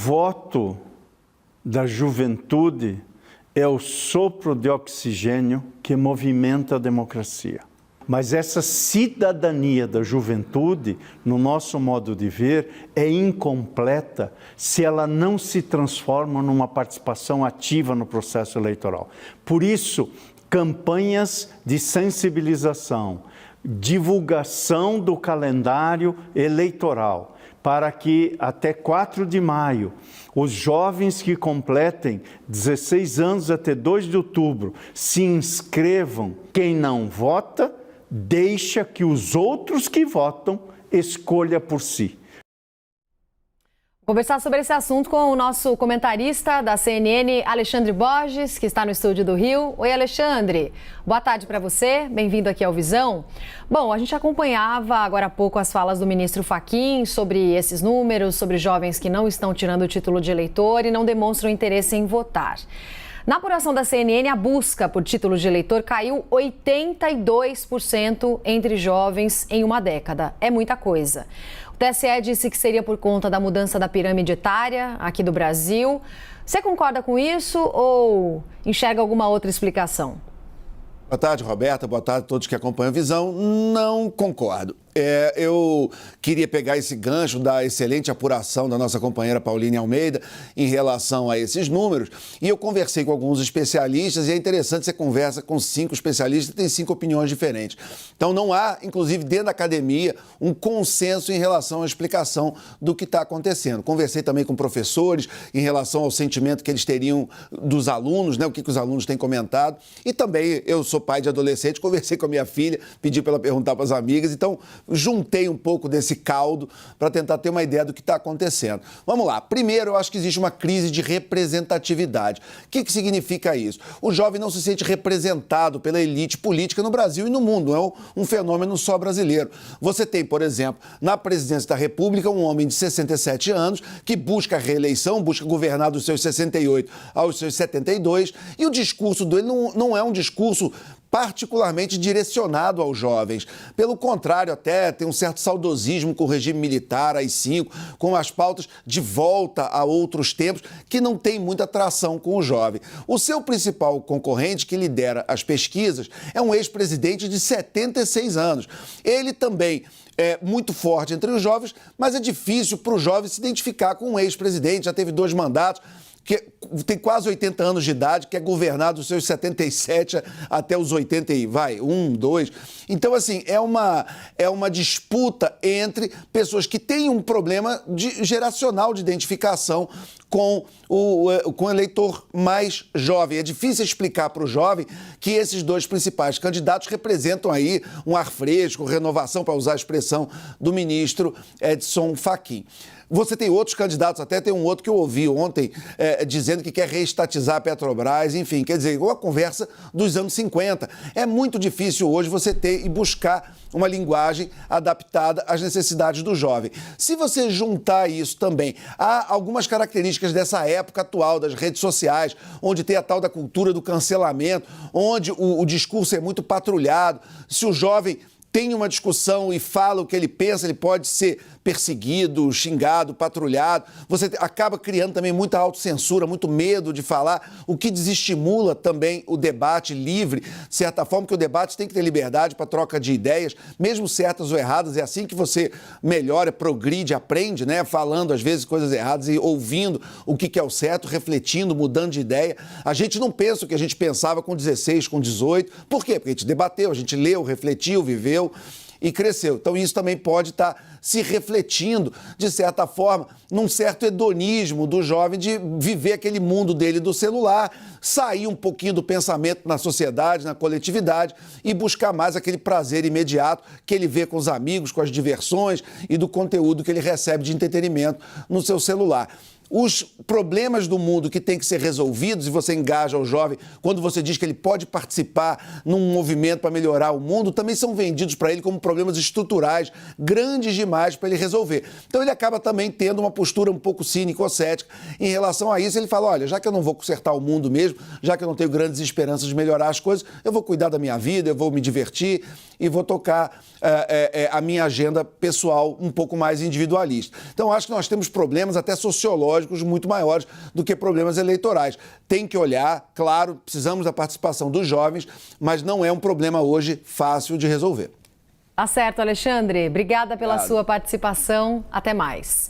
Voto da juventude é o sopro de oxigênio que movimenta a democracia. Mas essa cidadania da juventude, no nosso modo de ver, é incompleta se ela não se transforma numa participação ativa no processo eleitoral. Por isso, campanhas de sensibilização, divulgação do calendário eleitoral, para que até 4 de maio, os jovens que completem 16 anos até 2 de outubro se inscrevam. Quem não vota, deixa que os outros que votam escolha por si. Conversar sobre esse assunto com o nosso comentarista da CNN, Alexandre Borges, que está no estúdio do Rio. Oi, Alexandre. Boa tarde para você. Bem-vindo aqui ao Visão. Bom, a gente acompanhava agora há pouco as falas do ministro Fachin sobre esses números, sobre jovens que não estão tirando o título de eleitor e não demonstram interesse em votar. Na apuração da CNN, a busca por título de eleitor caiu 82% entre jovens em uma década. É muita coisa. O TSE disse que seria por conta da mudança da pirâmide etária aqui do Brasil. Você concorda com isso ou enxerga alguma outra explicação? Boa tarde, Roberta. Boa tarde a todos que acompanham a Visão. Não concordo. Eu queria pegar esse gancho da excelente apuração da nossa companheira Pauline Almeida em relação a esses números. E eu conversei com alguns especialistas e é interessante, você conversa com 5 especialistas e tem 5 opiniões diferentes. Então não há, inclusive dentro da academia, um consenso em relação à explicação do que está acontecendo. Conversei também com professores em relação ao sentimento que eles teriam dos alunos, né? O que os alunos têm comentado. E também eu sou pai de adolescente, conversei com a minha filha, pedi para ela perguntar para as amigas. Então juntei um pouco desse caldo para tentar ter uma ideia do que está acontecendo. Vamos lá. Primeiro, eu acho que existe uma crise de representatividade. O que significa isso? O jovem não se sente representado pela elite política no Brasil e no mundo. Não é um fenômeno só brasileiro. Você tem, por exemplo, na presidência da República, um homem de 67 anos que busca a reeleição, busca governar dos seus 68 aos seus 72, e o discurso dele não é um discurso particularmente direcionado aos jovens. Pelo contrário, até tem um certo saudosismo com o regime militar, AI-5, com as pautas de volta a outros tempos, que não tem muita atração com o jovem. O seu principal concorrente, que lidera as pesquisas, é um ex-presidente de 76 anos. Ele também é muito forte entre os jovens, mas é difícil para o jovem se identificar com um ex-presidente, já teve 2 mandatos, que tem quase 80 anos de idade, que é governado dos seus 77 até os 81, 2. Então, assim, é uma disputa entre pessoas que têm um problema geracional de identificação com o eleitor mais jovem. É difícil explicar para o jovem que esses 2 principais candidatos representam aí um ar fresco, renovação, para usar a expressão do ministro Edson Fachin. Você tem outros candidatos, até tem um outro que eu ouvi ontem dizendo que quer reestatizar a Petrobras, enfim, quer dizer, uma conversa dos anos 50. É muito difícil hoje você ter e buscar uma linguagem adaptada às necessidades do jovem. Se você juntar isso também, há algumas características dessa época atual, das redes sociais, onde tem a tal da cultura do cancelamento, onde o discurso é muito patrulhado. Se o jovem tem uma discussão e fala o que ele pensa, ele pode ser perseguido, xingado, patrulhado. Você acaba criando também muita autocensura, muito medo de falar, o que desestimula também o debate livre, de certa forma, que o debate tem que ter liberdade para troca de ideias, mesmo certas ou erradas. É assim que você melhora, progride, aprende, né? Falando às vezes coisas erradas e ouvindo o que é o certo, refletindo, mudando de ideia. A gente não pensa o que a gente pensava com 16, com 18. Por quê? Porque a gente debateu, a gente leu, refletiu, viveu e cresceu. Então isso também pode estar se refletindo, de certa forma, num certo hedonismo do jovem de viver aquele mundo dele do celular, sair um pouquinho do pensamento na sociedade, na coletividade e buscar mais aquele prazer imediato que ele vê com os amigos, com as diversões e do conteúdo que ele recebe de entretenimento no seu celular. Os problemas do mundo que têm que ser resolvidos, e você engaja o jovem quando você diz que ele pode participar num movimento para melhorar o mundo, também são vendidos para ele como problemas estruturais, grandes demais para ele resolver. Então ele acaba também tendo uma postura um pouco cínico-cética em relação a isso. Ele fala, olha, já que eu não vou consertar o mundo mesmo, já que eu não tenho grandes esperanças de melhorar as coisas, eu vou cuidar da minha vida, eu vou me divertir e vou tocar a minha agenda pessoal um pouco mais individualista. Então acho que nós temos problemas até sociológicos ideológicos muito maiores do que problemas eleitorais. Tem que olhar, claro, precisamos da participação dos jovens, mas não é um problema hoje fácil de resolver. Tá certo, Alexandre. Obrigada pela sua participação. Até mais.